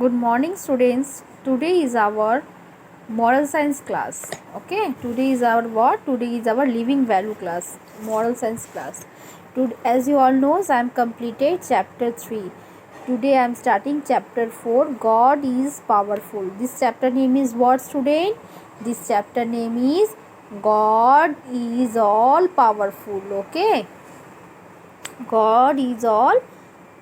Good morning, students. Today is our moral science class. Okay, today is our what? Today is our living value class, moral science class. As you all knows, I am completed chapter 3. Today I am starting chapter 4. God is powerful. This chapter name is what, student? This chapter name is God is all powerful. Okay, God is all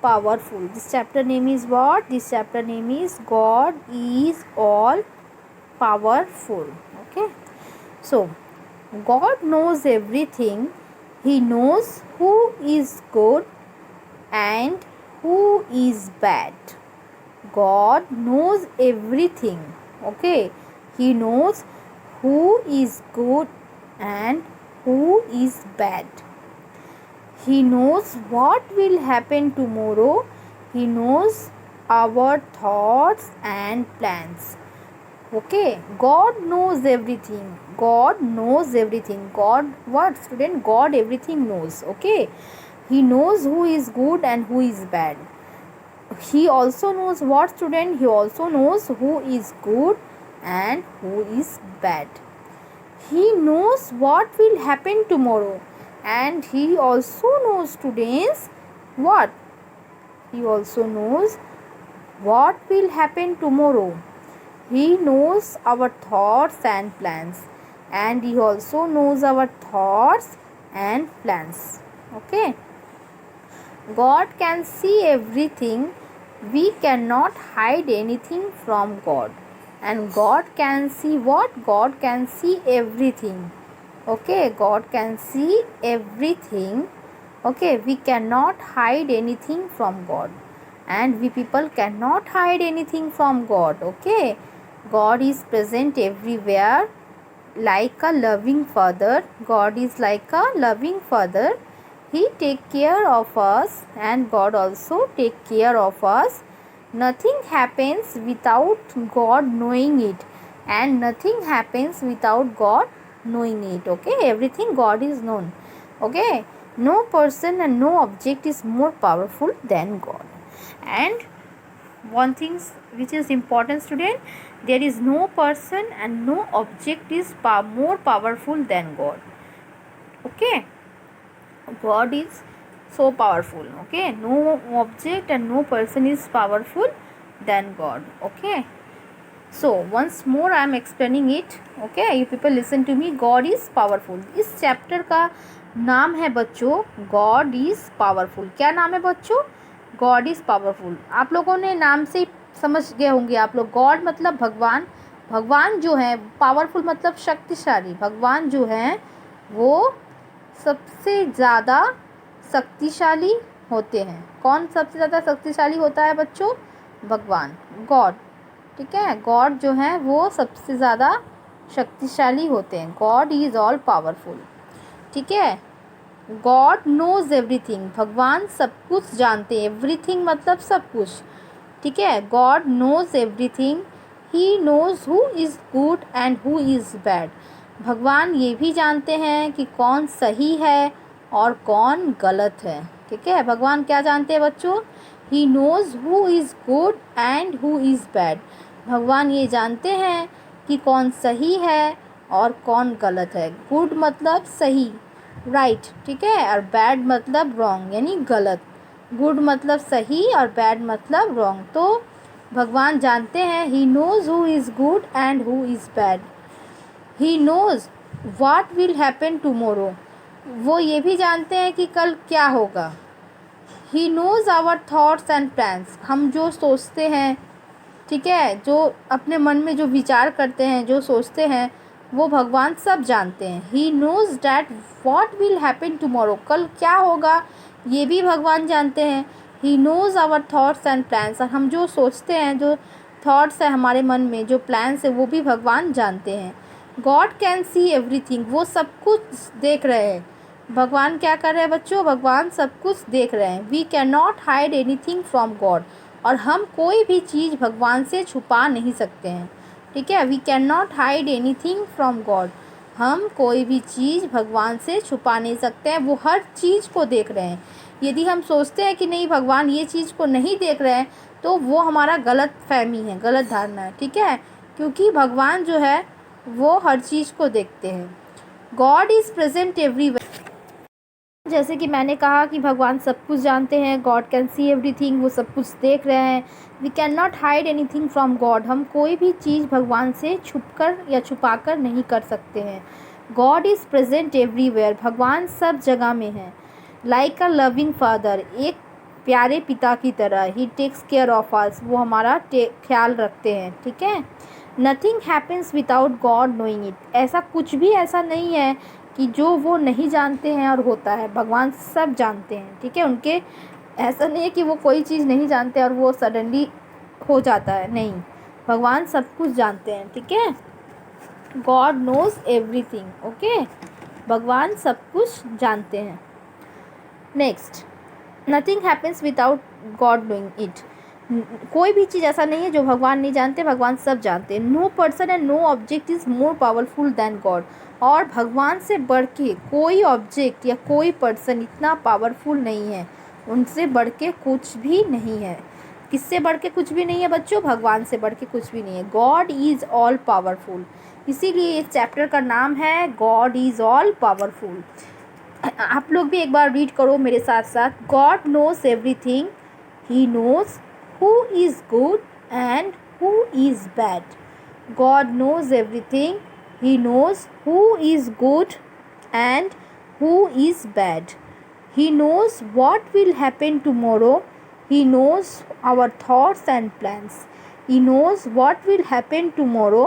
powerful. This chapter name is what? This chapter name is God is all powerful. Okay, so God knows everything. He knows who is good and who is bad. God knows everything. Okay, He knows who is good and who is bad. He knows what will happen tomorrow. He knows our thoughts and plans. Okay, God knows everything. God knows everything. God, what, student? God everything knows. Okay, He knows who is good and who is bad. He also knows what, student? He also knows who is good and who is bad. He knows what will happen tomorrow, and he also knows, students, what? He also knows what will happen tomorrow. He knows our thoughts and plans, and he also knows our thoughts and plans. Okay, God can see everything. We cannot hide anything from God. And God can see what? God can see everything. Okay, God can see everything. Okay, we cannot hide anything from God. And we people cannot hide anything from God. Okay, God is present everywhere like a loving father. God is like a loving father. He take care of us, and God also take care of us. Nothing happens without God knowing it, and nothing happens without God knowing it. Okay, everything God is known. Okay, no person and no object is more powerful than God. And one thing which is important, student, there is no person and no object is more powerful than God. Okay, God is so powerful. Okay, no object and no person is powerful than God. Okay, so once more I am explaining it. Okay, you people listen to me. God is powerful. इस chapter का नाम है बच्चों God is powerful. क्या नाम है बच्चों? God is powerful. आप लोगों ने नाम से ही समझ गए होंगे आप लोग. गॉड मतलब भगवान. भगवान जो है, पावरफुल मतलब शक्तिशाली. भगवान जो हैं वो सबसे ज़्यादा शक्तिशाली होते हैं. कौन सबसे ज़्यादा शक्तिशाली होता है बच्चों? भगवान, गॉड. ठीक है, गॉड जो है वो सबसे ज़्यादा शक्तिशाली होते हैं. God is all powerful. ठीक है, गॉड नोज एवरीथिंग. भगवान सब कुछ जानते हैं. एवरीथिंग मतलब सब कुछ. ठीक है, God knows everything. He knows who is good and who is bad. भगवान ये भी जानते हैं कि कौन सही है और कौन गलत है. ठीक है, भगवान क्या जानते हैं बच्चों? ही knows who is good and who is bad. भगवान ये जानते हैं कि कौन सही है और कौन गलत है. गुड मतलब सही, राइट. ठीक है, और बैड मतलब रॉन्ग यानी गलत. गुड मतलब सही और बैड मतलब रॉन्ग. तो भगवान जानते हैं. He knows who is good and who is bad. He knows what will happen tomorrow. वो ये भी जानते हैं कि कल क्या होगा. He knows our thoughts and plans. हम जो सोचते हैं, ठीक है, जो अपने मन में जो विचार करते हैं, जो सोचते हैं, वो भगवान सब जानते हैं. He knows that what will happen tomorrow. कल क्या होगा ये भी भगवान जानते हैं. He knows our thoughts and plans. और हम जो सोचते हैं, जो थॉट्स है हमारे मन में, जो प्लान्स है, वो भी भगवान जानते हैं. God can see everything. वो सब कुछ देख रहे हैं. भगवान क्या कर रहे हैं बच्चों? भगवान सब कुछ देख रहे हैं. We can not hide anything from God. और हम कोई भी चीज़ भगवान से छुपा नहीं सकते हैं. ठीक है, we can not hide anything from God. हम कोई भी चीज़ भगवान से छुपा नहीं सकते हैं. वो हर चीज़ को देख रहे हैं. यदि हम सोचते हैं कि नहीं भगवान ये चीज़ को नहीं देख रहे हैं, तो वो हमारा गलत फहमी है, गलत धारणा है, ठीक है। क्योंकि भगवान जो है वो हर चीज़ को देखते हैं। God is present everywhere. जैसे कि मैंने कहा कि भगवान सब कुछ जानते हैं, गॉड कैन सी एवरीथिंग, वो सब कुछ देख रहे हैं। We can not hide anything from God, हम कोई भी चीज़ भगवान से छुप कर या छुपा कर नहीं कर सकते हैं। गॉड इज़ प्रेजेंट एवरीवेयर, भगवान सब जगह में है। लाइक अ लविंग फादर, एक प्यारे पिता की तरह। ही टेक्स केयर ऑफ अस, वो हमारा ख्याल रखते हैं, ठीक है। Nothing happens without God knowing it, ऐसा कुछ भी ऐसा नहीं है कि जो वो नहीं जानते हैं और होता है। भगवान सब जानते हैं, ठीक है। उनके ऐसा नहीं है कि वो कोई चीज़ नहीं जानते और वो सडनली हो जाता है, नहीं, भगवान सब कुछ जानते हैं, ठीक है। गॉड नोज एवरीथिंग, ओके, भगवान सब कुछ जानते हैं। Next, nothing happens without God knowing it, कोई भी चीज़ ऐसा नहीं है जो भगवान नहीं जानते, भगवान सब जानते हैं। No person and no object is more powerful than God, और भगवान से बढ़ के कोई ऑब्जेक्ट या कोई पर्सन इतना पावरफुल नहीं है, उनसे बढ़ के कुछ भी नहीं है। किससे बढ़ के कुछ भी नहीं है बच्चों? भगवान से बढ़ के कुछ भी नहीं है। गॉड इज़ ऑल पावरफुल, इसीलिए इस चैप्टर का नाम है गॉड इज़ ऑल पावरफुल। आप लोग भी एक बार रीड करो मेरे साथ साथ। God knows everything, he knows who is good and who is bad. God knows everything. He knows who is good and who is bad. He knows what will happen tomorrow. He knows our thoughts and plans. He knows what will happen tomorrow.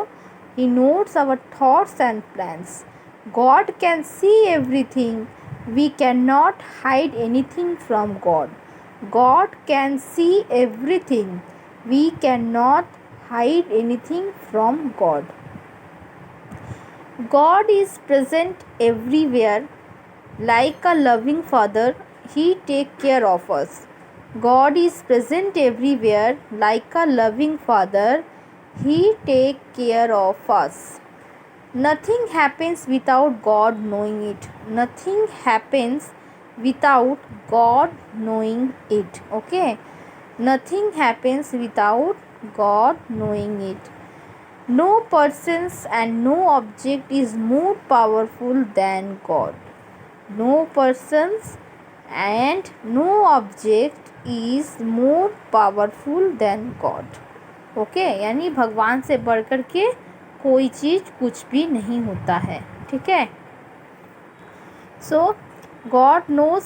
He knows our thoughts and plans. God can see everything. We cannot hide anything from God. God can see everything. We cannot hide anything from God. God is present everywhere. Like a loving father, He takes care of us. God is present everywhere. Like a loving father, He takes care of us. Nothing happens without God knowing it. Nothing happens without God knowing it, okay. Nothing happens without God knowing it. No persons and no object is more powerful than God. No persons and no object is more powerful than God, okay. यानी भगवान से बढ़ कर के कोई चीज़ कुछ भी नहीं होता है, ठीक है। सो गॉड नोज,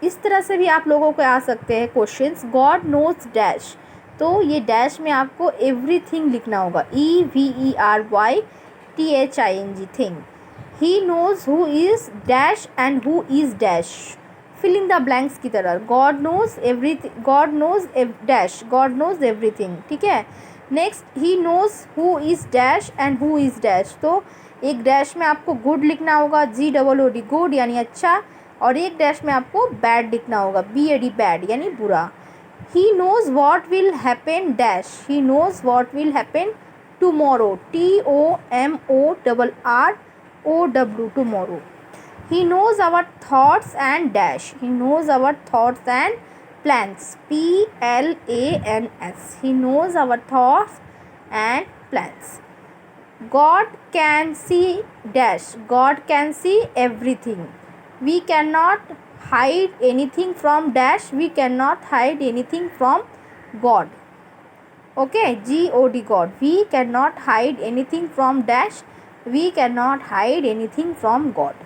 इस तरह से भी आप लोगों को आ सकते हैं क्वेश्चंस। गॉड नोज डैश, तो ये डैश में आपको एवरीथिंग लिखना होगा, EVERYTHING, thing. He knows who is dash and who is dash, fill in the blanks की तरह। God knows everything, God knows dash, God knows everything, ठीक है। Next, he knows who is dash and who is dash, तो एक dash में आपको good लिखना होगा, GOOD, गुड यानी अच्छा, और एक डैश में आपको बैड लिखना होगा, BAD, बैड यानी बुरा। He knows what will happen dash, he knows what will happen tomorrow, TOMORROW, tomorrow. He knows our thoughts and dash, he knows our thoughts and plans, PLANS, he knows our thoughts and plans. God can see dash, God can see everything. We cannot hide anything from dash, we cannot hide anything from God, okay. GOD, God, we cannot hide anything from dash, we cannot hide anything from God.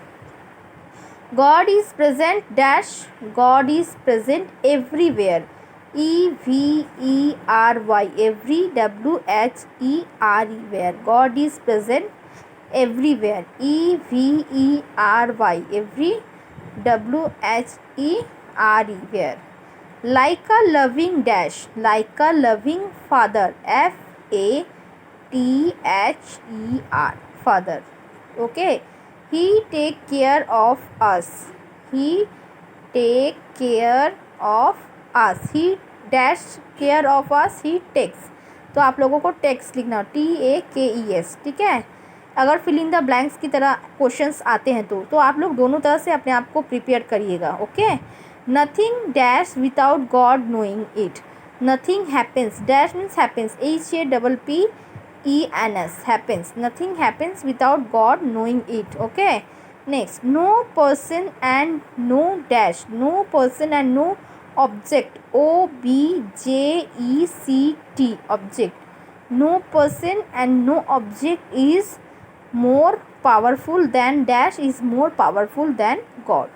God is present dash, God is present everywhere, EVERY, every, WHERE, where. God is present everywhere, EVERY, every, WHERE, where. Like a loving dash, like a loving father, FATHER, father, okay. He take care of us, he take care of us, he dash care of us, he takes, तो आप लोगों को takes लिखना, TAKES, ठीक है। अगर fill in the blanks की तरह क्वेश्चंस आते हैं तो आप लोग दोनों तरह से अपने आप को प्रिपेयर करिएगा, okay. Nothing dash without God knowing it, Nothing happens. Dash means happens. HAPPENS. Happens. Nothing happens without God knowing it. Okay. Next. No person and no dash. No person and no object. OBJECT. Object. No person and no object is more powerful than dash is more powerful than God.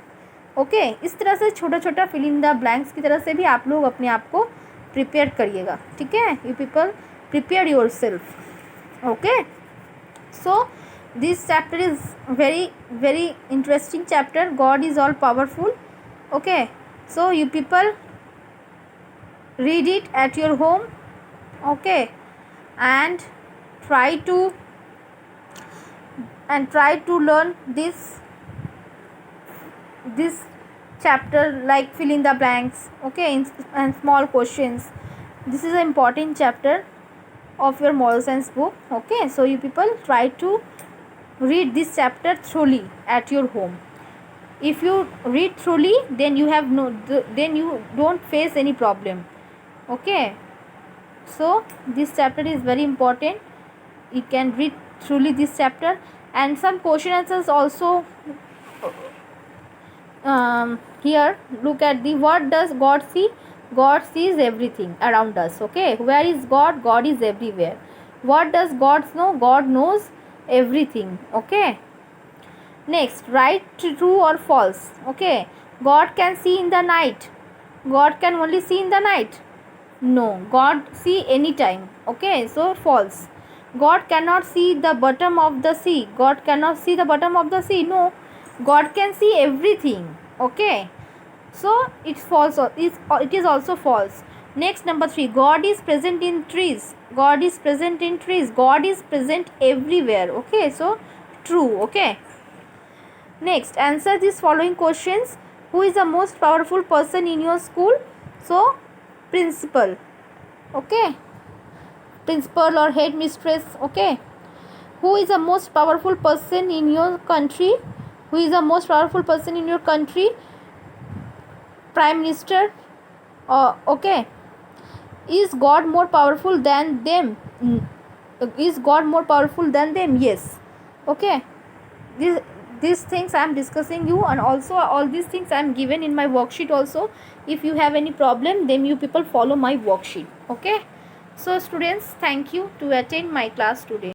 Okay इस तरह से छोटा छोटा fill in the blanks की तरह से भी आप लोग अपने आप को प्रिपेयर करिएगा. ठीक है, you people prepare your self. Okay, so this chapter is very very interesting chapter. God is all powerful. Okay, so you people read it at your home. Okay, and try to learn this chapter, like fill in the blanks. Okay, and small questions. This is an important chapter of your moral science book. Okay, so you people try to read this chapter thoroughly at your home. If you read thoroughly, then you don't face any problem. Okay, so this chapter is very important. You can read thoroughly this chapter, and some question answers also. Here look at the what does God see. God sees everything around us. Okay, where is God? God is everywhere. What does God know? God knows everything. Okay, next, write true or false. Okay, God can see in the night. God can only see in the night. No, God see anytime. Okay, so false. God cannot see the bottom of the sea. God cannot see the bottom of the sea. No, God can see everything. Okay, so it's false. It is also false. Next, number 3, God is present in trees. God is present in trees. God is present everywhere. Okay, so true. Okay, next, answer these following questions. Who is the most powerful person in your school? So principal. Okay, principal or head mistress. Okay, who is the most powerful person in your country? Who is the most powerful person in your country? Prime minister. Okay, is God more powerful than them? Is God more powerful than them? Yes. Okay, these things I am discussing you, and also all these things I am given in my worksheet also. If you have any problem, then you people follow my worksheet. Okay, so students, thank you to attend my class today.